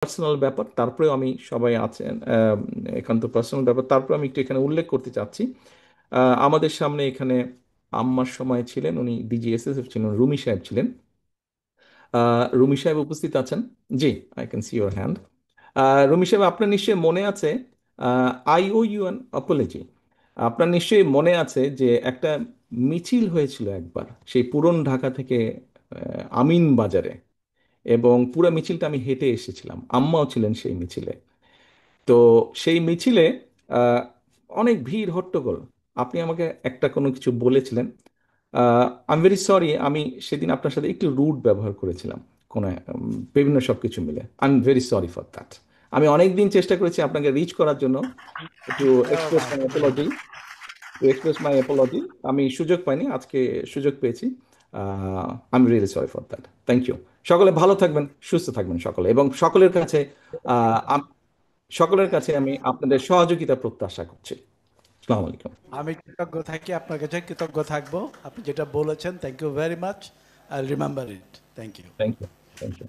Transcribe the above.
Personal ব্যাপার, তারপরেও আমি সবাই আছেন, একান্ত পার্সোনাল ব্যাপার, তারপরে আমি একটু এখানে উল্লেখ করতে চাচ্ছি। আমাদের সামনে এখানে আম্মার সময় ছিলেন, উনি ডিজিএসএসএফ ছিলেন, রুমি সাহেব ছিলেন। রুমি সাহেব উপস্থিত আছেন? জি, I can see your hand. Rumi সাহেব, আপনার নিশ্চয়ই মনে আছে, I owe you an apology. আপনার নিশ্চয়ই মনে আছে যে একটা মিছিল হয়েছিল একবার সেই পুরন ঢাকা থেকে আমিন বাজারে, এবং পুরো মিছিলটা আমি হেঁটে এসেছিলাম, আম্মাও ছিলেন সেই মিছিলে। তো সেই মিছিলে আহ, অনেক ভিড় হট্টগোল। আপনি আমাকে একটা কোনো কিছু বলেছিলেন। আই এম ভেরি সরি, আমি সেদিন আপনার সাথে একটু রুড ব্যবহার করেছিলাম, কোনো বিভিন্ন সব কিছু মিলে। I am very sorry for that. আমি অনেক দিন চেষ্টা করেছি আপনাকে রিচ করার জন্য, to Never express mind. My apology, আমি সুযোগ পাইনি, আজকে সুযোগ পেয়েছি। I am really sorry for that. Thank you. সকলে ভালো থাকবেন, সুস্থ থাকবেন সকলে, এবং আহ, আম- সকলের কাছে আমি আপনাদের সহযোগিতা প্রত্যাশা করছি। আসসালামু আলাইকুম। আমি কৃতজ্ঞ থাকি, আপনার কাছে কৃতজ্ঞ থাকবো। আপনি যেটা বলেছেন, thank you very much. I remember it. Thank you. Thank you. Thank you.